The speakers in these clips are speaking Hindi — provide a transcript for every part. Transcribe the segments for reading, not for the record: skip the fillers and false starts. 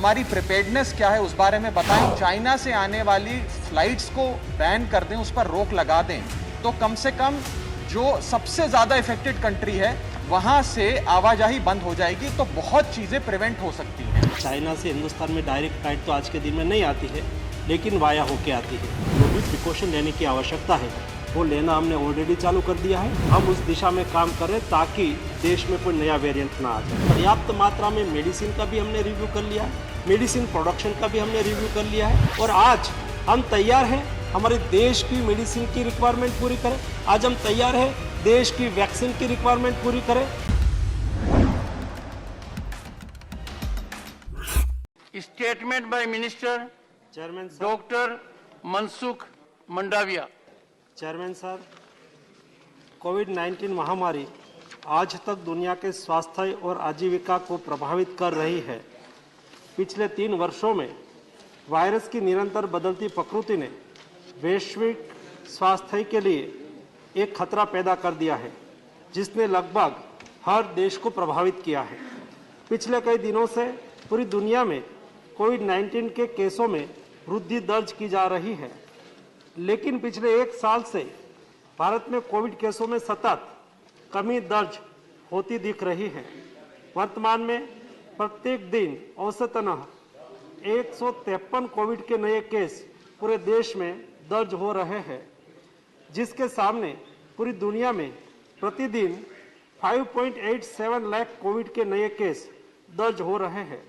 हमारी प्रिपेयर्डनेस क्या है उस बारे में बताएं। चाइना से आने वाली फ्लाइट्स को बैन कर दें, उस पर रोक लगा दें, तो कम से कम जो सबसे ज्यादा इफेक्टेड कंट्री है वहां से आवाजाही बंद हो जाएगी, तो बहुत चीजें प्रिवेंट हो सकती हैं। चाइना से हिंदुस्तान में डायरेक्ट फ्लाइट तो आज के दिन में नहीं आती है, लेकिन वाया होके आती है। जो भी प्रिकॉशन लेने की आवश्यकता है वो लेना हमने ऑलरेडी चालू कर दिया है। हम उस दिशा में काम करें ताकि देश में कोई नया वेरिएंट ना आ जाए। पर्याप्त मात्रा में मेडिसिन का भी हमने रिव्यू कर लिया है, मेडिसिन प्रोडक्शन का भी हमने रिव्यू कर लिया है, और आज हम तैयार हैं हमारे देश की मेडिसिन की रिक्वायरमेंट पूरी करें। आज हम तैयार हैं देश की वैक्सीन की रिक्वायरमेंट पूरी करें। Statement by minister chairman sir. Doctor Mansukh Mandaviya. Chairman sir, कोविड-19 महामारी आज तक दुनिया के स्वास्थ्य और आजीविका को प्रभावित कर रही है। पिछले 3 वर्षों में वायरस की निरंतर बदलती प्रकृति ने वैश्विक स्वास्थ्य के लिए एक खतरा पैदा कर दिया है, जिसने लगभग हर देश को प्रभावित किया है। पिछले कई दिनों से पूरी दुनिया में कोविड-19 के केसों में वृद्धि दर्ज की जा रही है, लेकिन पिछले 1 साल से भारत में कोविड केसों में सतत कमी दर्ज होती दिख रही है। वर्तमान में प्रत्येक दिन औसतन 153 कोविड के नए केस पूरे देश में दर्ज हो रहे हैं, जिसके सामने पूरी दुनिया में प्रतिदिन 5.87 लाख कोविड के नए केस दर्ज हो रहे हैं।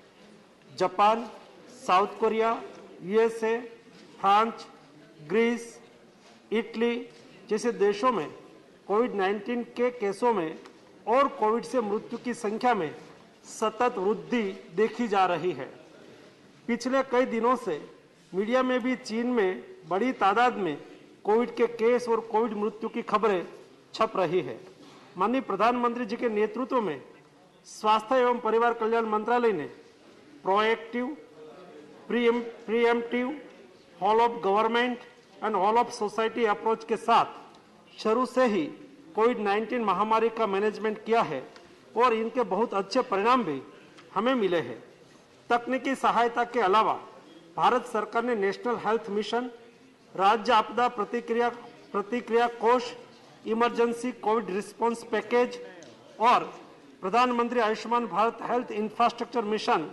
Japan, South Korea, USA, France, Greece, Italy जैसे देशों में कोविड-19 के केसों में और कोविड से मृत्यु की संख्या में सतत वृद्धि देखी जा रही है। पिछले कई दिनों से मीडिया में भी चीन में बड़ी तादाद में कोविड के केस और कोविड मृत्यु की खबरें छप रही है। माननीय प्रधानमंत्री जी के नेतृत्व में स्वास्थ्य एवं परिवार कल्याण मंत्रालय ने proactive, preemptive, whole of government and whole of society approach के साथ शुरू से ही कोविड-19 महामारी का मैनेजमेंट किया है और इनके बहुत अच्छे परिणाम भी हमें मिले हैं। तकनीकी सहायता के अलावा भारत सरकार ने नेशनल हेल्थ मिशन, राज्य आपदा प्रतिक्रिया कोष, इमरजेंसी कोविड रिस्पांस पैकेज और प्रधानमंत्री Ayushman Bharat health infrastructure mission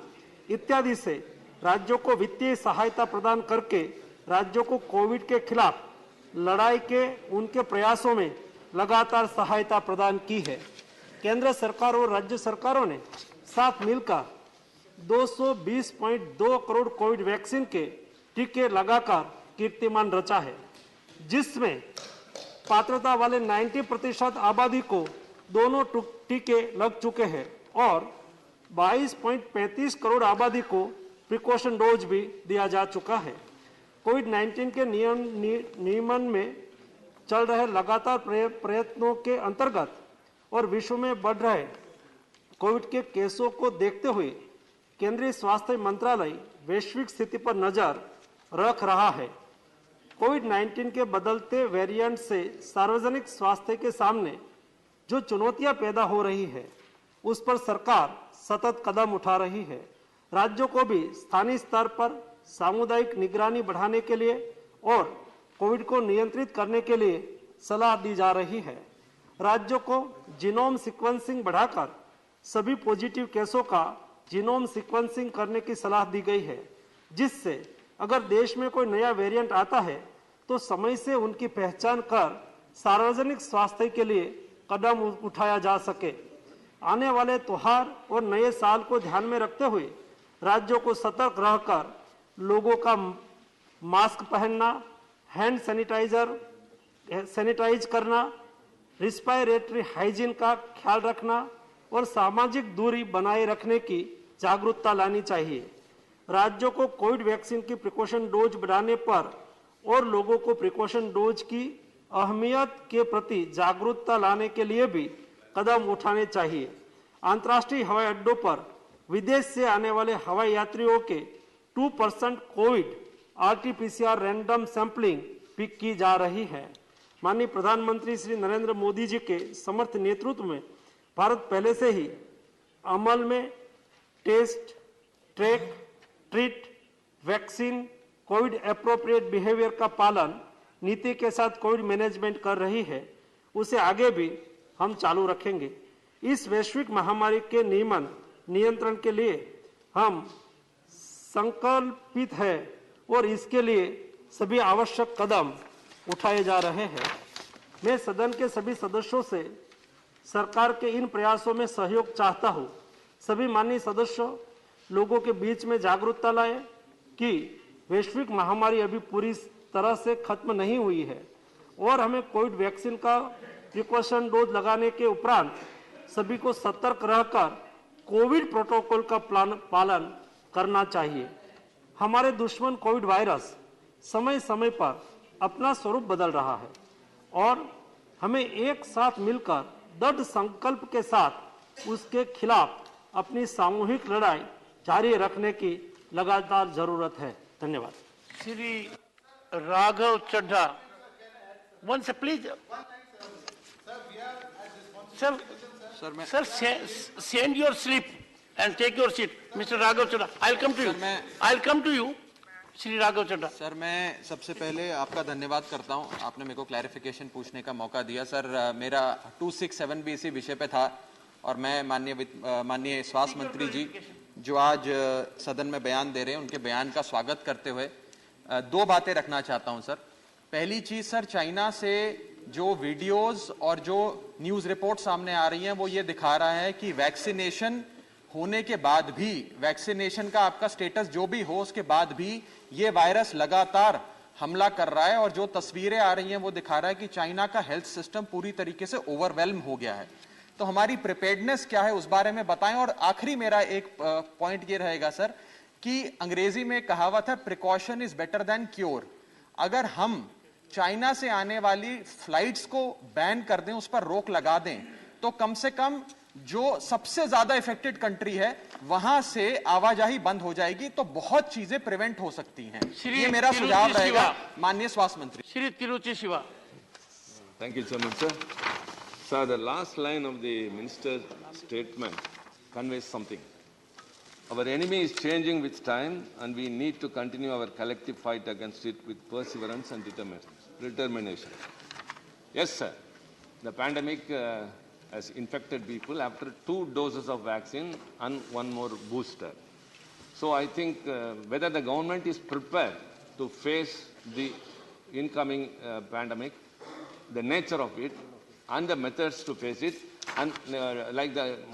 इत्यादि से राज्यों को वित्तीय सहायता प्रदान करके राज्यों को कोविड के खिलाफ लड़ाई के उनके प्रयासों में लगातार सहायता प्रदान की है। केंद्र सरकार और राज्य सरकारों ने साथ मिलकर 220.2 करोड़ कोविड वैक्सीन के टीके लगाकर कीर्तिमान रचा है, जिसमें पात्रता वाले 90% आबादी को दोनों टीके लग चुके हैं और 22.35 करोड़ आबादी को प्रिकॉशन डोज भी दिया जा चुका है। कोविड-19 के नियमन में चल रहे लगातार प्रयत्नों के अंतर्गत और विश्व में बढ़ रहे कोविड के केसों को देखते हुए केंद्रीय स्वास्थ्य मंत्रालय वैश्विक स्थिति पर नजर रख रहा है। कोविड-19 के बदलते वेरिएंट से सार्वजनिक स्वास्थ्य के सामने जो चुनौतियां पैदा हो रही है, उस पर सरकार सतत कदम उठा रही है। राज्यों को भी स्थानीय स्तर पर सामुदायिक निगरानी बढ़ाने के लिए और कोविड को नियंत्रित करने के लिए सलाह दी जा रही है। राज्यों को जीनोम सीक्वेंसिंग बढ़ाकर सभी पॉजिटिव केसों का जीनोम सीक्वेंसिंग करने की सलाह दी गई है, जिससे अगर देश में कोई नया वेरिएंट आता है तो समय से उनकी पहचान कर सार्वजनिक स्वास्थ्य के लिए कदम उठाया जा सके। आने वाले त्योहार और नए साल को ध्यान में रखते हुए राज्यों को सतर्क रहकर लोगों का मास्क पहनना, हैंड सैनिटाइज करना, रिस्पायरेटरी हाइजीन का ख्याल रखना और सामाजिक दूरी बनाए रखने की जागरूकता लानी चाहिए। राज्यों को कोविड वैक्सीन की प्रिकॉशन डोज बढ़ाने पर और लोगों को प्रिकॉशन डोज की अहमियत के प्रति जागरूकता लाने के लिए भी कदम उठाने चाहिए। अंतर्राष्ट्रीय हवाई अड्डों पर विदेश से आने वाले हवाई यात्रियों के 2% कोविड RT-PCR रैंडम सैंपलिंग भी की जा रही है। माननीय प्रधानमंत्री श्री नरेंद्र मोदी जी के समर्थ नेतृत्व में भारत पहले से ही अमल में test, track treat, vaccine, COVID appropriate behaviour का पालन नीति के साथ कोविड मैनेजमेंट कर रही है, उसे आगे भी हम चालू रखेंगे। इस वैश्विक महामारी के नियंत्रण के लिए हम संकल्पित है और इसके लिए सभी आवश्यक कदम उठाए जा रहे हैं। मैं सदन के सभी सदस्यों से सरकार के इन प्रयासों में सहयोग चाहता हूं। सभी माननीय सदस्यों लोगों के बीच में जागरूकता लाए कि वैश्विक महामारी अभी पूरी तरह से खत्म नहीं हुई है और हमें कोविड वैक्सीन का प्रिकॉशन डोज लगाने के उपरांत सभी को सतर्क रहकर कोविड प्रोटोकॉल का पालन करना चाहिए। हमारे दुश्मन कोविड वायरस समय समय पर अपना स्वरूप बदल रहा है और हमें एक साथ मिलकर दृढ़ संकल्प के साथ उसके खिलाफ अपनी सामूहिक लड़ाई जारी रखने की लगातार जरूरत है। धन्यवाद। Shri Raghav Chadha, one sec please sir send your slip and take your seat. Mister Raghav Chadha, I will come to you. Shri Raghav Chadha. Sir, मैं सबसे पहले आपका धन्यवाद करता हूं, आपने मेरे को क्लैरिफिकेशन पूछने का मौका दिया। सर, मेरा 267 भी इसी विषय पे था और मैं माननीय स्वास्थ्य मंत्री जी जो आज सदन में बयान दे रहे हैं उनके बयान का स्वागत करते हुए दो बातें रखना चाहता हूं। सर, पहली चीज, सर, चाइना से जो वीडियोस और जो न्यूज रिपोर्ट सामने आ रही हैं वो ये दिखा रहा है कि वैक्सीनेशन होने के बाद भी, वैक्सीनेशन का आपका स्टेटस जो भी हो उसके बाद भी ये वायरस लगातार हमला कर रहा है और जो तस्वीरें आ रही हैं वो दिखा रहा है कि चाइना का हेल्थ सिस्टम पूरी तरीके से ओवरवेल्म हो गया है। तो हमारी प्रिपेयर्डनेस क्या है उस बारे में बताएं। और आखिरी मेरा एक पॉइंट ये रहेगा सर कि अंग्रेजी में कहावत है, precaution is better than cure. अगर हम चाइना से आने वाली फ्लाइट्स को बैन कर दें, उस पर रोक लगा दें, तो कम से कम जो सबसे ज्यादा इफेक्टेड कंट्री है वहां से आवाजाही बंद हो जाएगी, तो बहुत चीजें प्रिवेंट हो सकती हैं। ये मेरा सुझाव रहेगा माननीय स्वास्थ्य मंत्री। Shri Tiruchi Shiva. Thank you, Chairman, sir. Sir, the last line of the minister's statement conveys something. Our enemy is changing with time, and we need to continue our collective fight against it with perseverance and determination. Yes, sir. The pandemic has infected people after 2 doses of vaccine and 1 more booster. So I think whether the government is prepared to face the incoming pandemic, the nature of it, and the methods to face it, and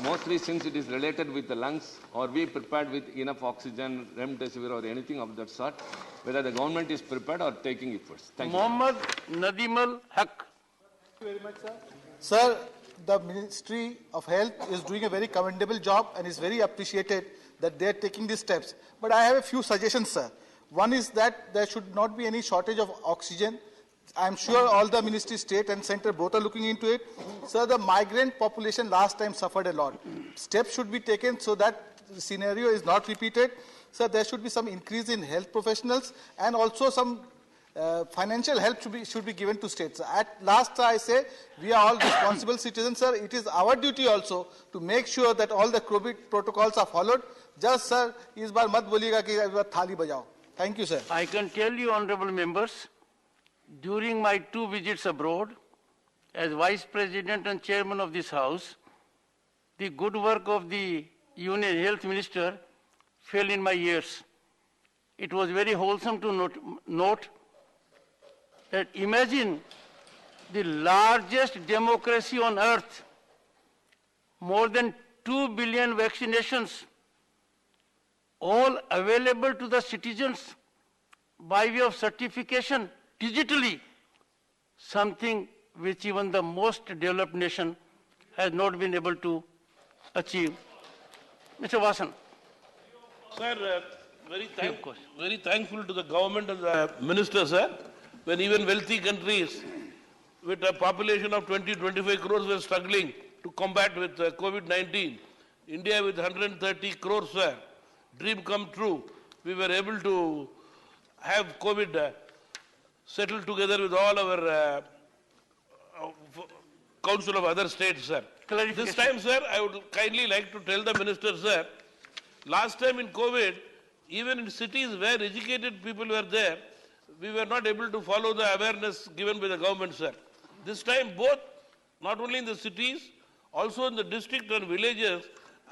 mostly since it is related with the lungs, are we prepared with enough oxygen, remdesivir or anything of that sort, whether the government is prepared or taking efforts. Thank you. Mohammad Nadimal Haq. Thank you very much, sir. Sir, the Ministry of Health is doing a very commendable job and is very appreciated that they are taking these steps. But I have a few suggestions, sir. One is that there should not be any shortage of oxygen. I'm sure all the ministry, state and center both are looking into it. Sir, the migrant population last time suffered a lot. Steps should be taken so that the scenario is not repeated. Sir, there should be some increase in health professionals and also some financial help should be given to states. At last, I say, we are all responsible citizens, sir. It is our duty also to make sure that all the COVID protocols are followed. Just, sir, is baar mat boliyega ki is baar thali bajao. Thank you, sir. I can tell you, honorable members, during my 2 visits abroad, as Vice President and Chairman of this House, the good work of the Union Health Minister fell in my ears. It was very wholesome to note that imagine the largest democracy on earth, more than 2 billion vaccinations, all available to the citizens by way of certification digitally, something which even the most developed nation has not been able to achieve. Mr. Vasan. Sir, very thankful to the government and the minister, sir, when even wealthy countries with a population of 20-25 crores were struggling to combat with COVID-19. India with 130 crores, sir, dream come true. We were able to have COVID settled together with all our council of other states, sir. This time, sir, I would kindly like to tell the minister, sir, last time in COVID, even in cities where educated people were there, we were not able to follow the awareness given by the government, sir. This time, both, not only in the cities, also in the district and villages,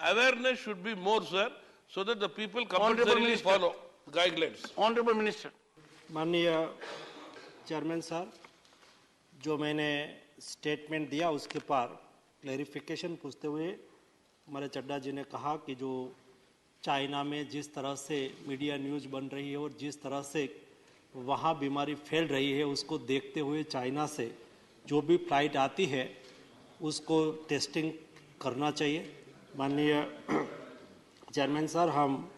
awareness should be more, sir, so that the people compulsorily Minister. follow the guidelines. Honorable Minister. माननीय चेयरमैन साहब, जो मैंने स्टेटमेंट दिया उसके पार क्लैरिफिकेशन पूछते हुए हमारे चड्डा जी ने कहा कि जो चाइना में जिस तरह से मीडिया न्यूज़ बन रही है और जिस तरह से वहाँ बीमारी फैल रही है, उसको देखते हुए चाइना से जो भी फ्लाइट आती है उसको टेस्टिंग करना चाहिए। माननीय चेयरमैन सर, हम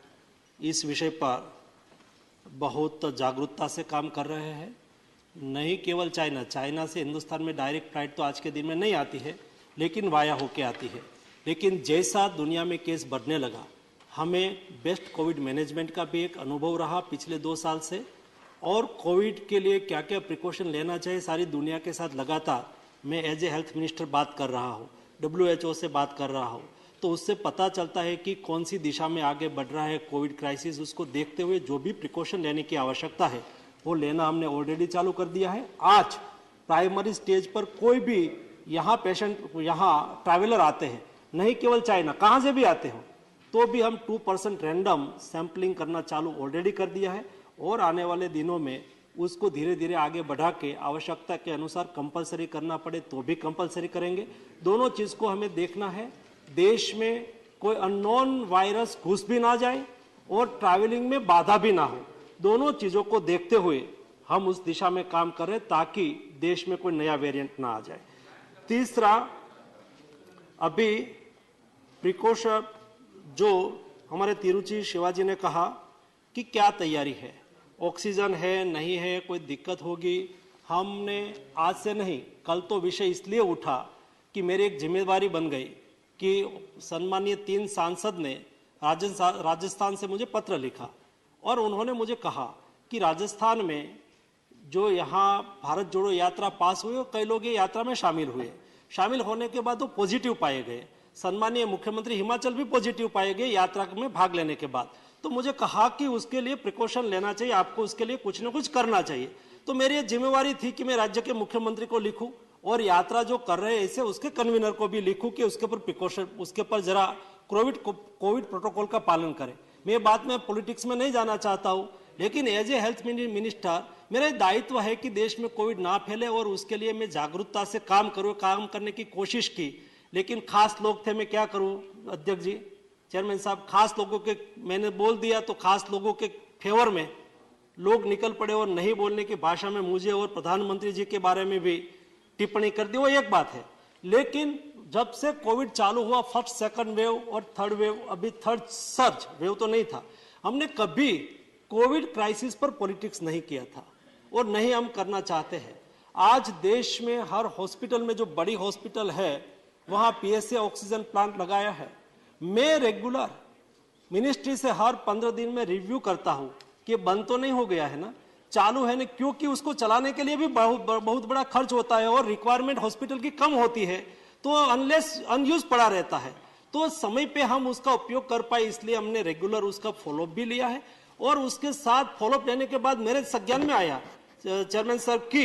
इस विषय पर बहुत जागरूकता से काम कर रहे हैं। नहीं केवल चाइना से हिंदुस्तान में डायरेक्ट फ्लाइट तो आज के दिन में नहीं आती है, लेकिन वाया होके आती है। लेकिन जैसा दुनिया में केस बढ़ने लगा, हमें बेस्ट कोविड मैनेजमेंट का भी एक अनुभव रहा पिछले 2 साल से, और कोविड के लिए क्या क्या प्रिकॉशन लेना चाहिए सारी दुनिया के साथ लगातार मैं एज ए हेल्थ मिनिस्टर बात कर रहा हूँ, WHO से बात कर रहा हूँ, तो उससे पता चलता है कि कौन सी दिशा में आगे बढ़ रहा है कोविड क्राइसिस। उसको देखते हुए जो भी प्रिकॉशन लेने की आवश्यकता है वो लेना हमने ऑलरेडी चालू कर दिया है। आज प्राइमरी स्टेज पर कोई भी यहाँ पेशेंट, यहाँ ट्रैवलर आते हैं, नहीं केवल चाइना, कहाँ से भी आते हो, तो भी हम 2% रैंडम सैंपलिंग करना चालू ऑलरेडी कर दिया है, और आने वाले दिनों में उसको धीरे धीरे आगे बढ़ा के आवश्यकता के अनुसार कंपलसरी करना पड़े तो भी कंपलसरी करेंगे। दोनों चीज़ को हमें देखना है, देश में कोई अननोन वायरस घुस भी ना जाए और ट्रैवलिंग में बाधा भी ना हो। दोनों चीज़ों को देखते हुए हम उस दिशा में काम कर रहे ताकि देश में कोई नया वेरिएंट ना आ जाए। तीसरा, अभी प्रिकॉशन जो हमारे तिरुचि शिवाजी ने कहा कि क्या तैयारी है, ऑक्सीजन है नहीं है, कोई दिक्कत होगी। हमने आज से नहीं, कल तो विषय इसलिए उठा कि मेरी एक जिम्मेदारी बन गई कि सम्मानीय 3 सांसद ने राजस्थान से मुझे पत्र लिखा और उन्होंने मुझे कहा कि राजस्थान में जो यहाँ भारत जोड़ो यात्रा पास हुई और कई लोग ये यात्रा में शामिल हुए, शामिल होने के बाद वो पॉजिटिव पाए गए। सम्मानीय मुख्यमंत्री हिमाचल भी पॉजिटिव पाए गए यात्रा में भाग लेने के बाद। तो मुझे कहा कि उसके लिए प्रिकॉशन लेना चाहिए, आपको उसके लिए कुछ न कुछ करना चाहिए। तो मेरी ये जिम्मेवारी थी कि मैं राज्य के मुख्यमंत्री को लिखूं और यात्रा जो कर रहे हैं ऐसे उसके कन्वीनर को भी लिखूं कि उसके ऊपर प्रिकॉशन, उसके ऊपर जरा कोविड प्रोटोकॉल का पालन करें। मैं बात में पॉलिटिक्स में नहीं जाना चाहता हूं, लेकिन एज ए हेल्थ मिनिस्टर मेरा दायित्व है कि देश में कोविड ना फैले और उसके लिए मैं जागरूकता से काम करने की कोशिश की। लेकिन खास लोग थे, मैं क्या करूं अध्यक्ष जी, चेयरमैन साहब, खास लोगों के मैंने बोल दिया तो खास लोगों के फेवर में लोग निकल पड़े और नहीं बोलने की भाषा में मुझे और प्रधानमंत्री जी के बारे में भी टिप्पणी कर दी। वो एक बात है, लेकिन जब से कोविड चालू हुआ, फर्स्ट सेकंड वेव और थर्ड वेव, अभी थर्ड सर्ज वेव तो नहीं था, हमने कभी कोविड क्राइसिस पर पॉलिटिक्स नहीं किया था और नहीं हम करना चाहते हैं। आज देश में हर हॉस्पिटल में, जो बड़ी हॉस्पिटल है वहां PSA ऑक्सीजन प्लांट लगाया है। मैं रेगुलर मिनिस्ट्री से हर 15 दिन में रिव्यू करता हूं कि बंद तो नहीं हो गया है ना, चालू है ना, क्योंकि उसको चलाने के लिए भी बहुत बड़ा खर्च होता है और रिक्वायरमेंट हॉस्पिटल की कम होती है, तो अनलेस अनयूज पड़ा रहता है, तो समय पे हम उसका उपयोग कर पाए, इसलिए हमने रेगुलर उसका फॉलोअप भी लिया है। और उसके साथ फॉलोअप लेने के बाद मेरे संज्ञान में आया चेयरमैन सर कि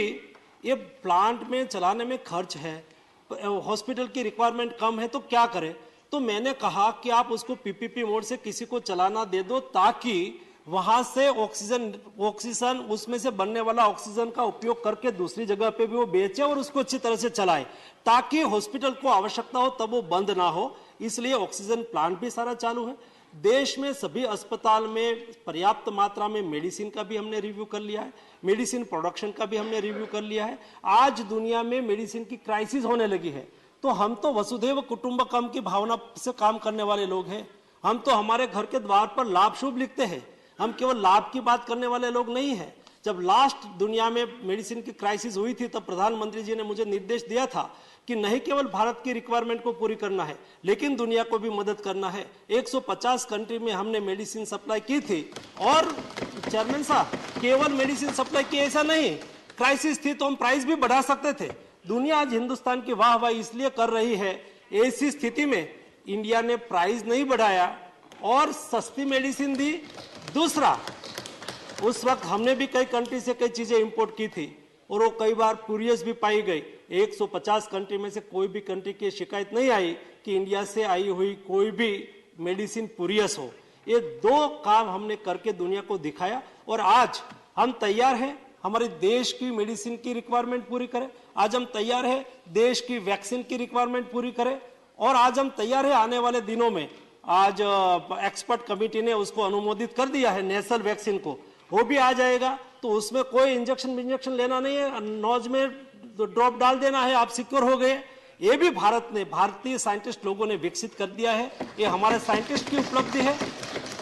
ये प्लांट में चलाने में खर्च है, हॉस्पिटल की रिक्वायरमेंट कम है, तो क्या करें। तो मैंने कहा कि आप उसको PPP मोड से किसी को चलाना दे दो ताकि वहां से ऑक्सीजन उसमें से बनने वाला ऑक्सीजन का उपयोग करके दूसरी जगह पे भी वो बेचे और उसको अच्छी तरह से चलाए, ताकि हॉस्पिटल को आवश्यकता हो तब वो बंद ना हो। इसलिए ऑक्सीजन प्लांट भी सारा चालू है। देश में सभी अस्पताल में पर्याप्त मात्रा में मेडिसिन का भी हमने रिव्यू कर लिया है, मेडिसिन प्रोडक्शन का भी हमने रिव्यू कर लिया है। आज दुनिया में मेडिसिन की क्राइसिस होने लगी है, तो हम तो वसुधैव कुटुंबकम की भावना से काम करने वाले लोग हैं। हम तो हमारे घर के द्वार पर लाभ शुभ लिखते हैं, हम केवल लाभ की बात करने वाले लोग नहीं हैं। जब लास्ट दुनिया में मेडिसिन की क्राइसिस हुई थी तब प्रधानमंत्री जी ने मुझे निर्देश दिया था कि नहीं केवल भारत की रिक्वायरमेंट को पूरी करना है, लेकिन दुनिया को भी मदद करना है। 150 कंट्री में हमने मेडिसिन सप्लाई की थी। और चेयरमैन साहब, केवल मेडिसिन सप्लाई की ऐसा नहीं, क्राइसिस थी तो हम प्राइस भी बढ़ा सकते थे। दुनिया आज हिंदुस्तान की वाहवाही इसलिए कर रही है, ऐसी स्थिति में इंडिया ने प्राइस नहीं बढ़ाया और सस्ती मेडिसिन दी, दूसरा, उस वक्त हमने भी कई कंट्री से कई चीजें इंपोर्ट की थी और वो कई बार पुरियस भी पाई गई। 150 कंट्री में से कोई भी कंट्री की शिकायत नहीं आई कि इंडिया से आई हुई कोई भी मेडिसिन पुरियस हो। ये दो काम हमने करके दुनिया को दिखाया और आज हम तैयार हैं हमारे देश की मेडिसिन की रिक्वायरमेंट पूरी करें। आज हम तैयार हैं देश की वैक्सीन की रिक्वायरमेंट पूरी करें और आज हम तैयार हैं आने वाले दिनों में, आज एक्सपर्ट कमेटी ने उसको अनुमोदित कर दिया है नेशनल वैक्सीन को, वो भी आ जाएगा। तो उसमें कोई इंजेक्शन लेना नहीं है, नोज में ड्रॉप डाल देना है, आप सिक्योर हो गए। ये भी भारतीय साइंटिस्ट लोगों ने विकसित कर दिया है। ये हमारे साइंटिस्ट की उपलब्धि है।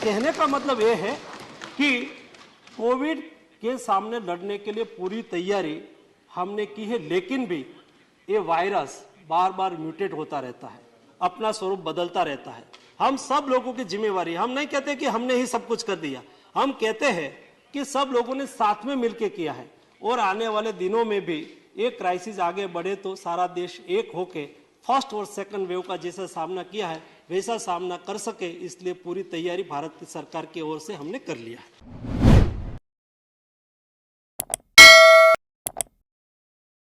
कहने का मतलब ये है कि कोविड के सामने लड़ने के लिए पूरी तैयारी हमने की है, लेकिन भी ये वायरस बार बार म्यूटेट होता रहता है, अपना स्वरूप बदलता रहता है। हम सब लोगों की जिम्मेवारी, हम नहीं कहते कि हमने ही सब कुछ कर दिया, हम कहते हैं कि सब लोगों ने साथ में मिलकर किया है और आने वाले दिनों में भी एक क्राइसिस आगे बढ़े तो सारा देश एक होके फर्स्ट और सेकंड वेव का जैसा सामना किया है वैसा सामना कर सके, इसलिए पूरी तैयारी भारत की सरकार की ओर से हमने कर लिया है।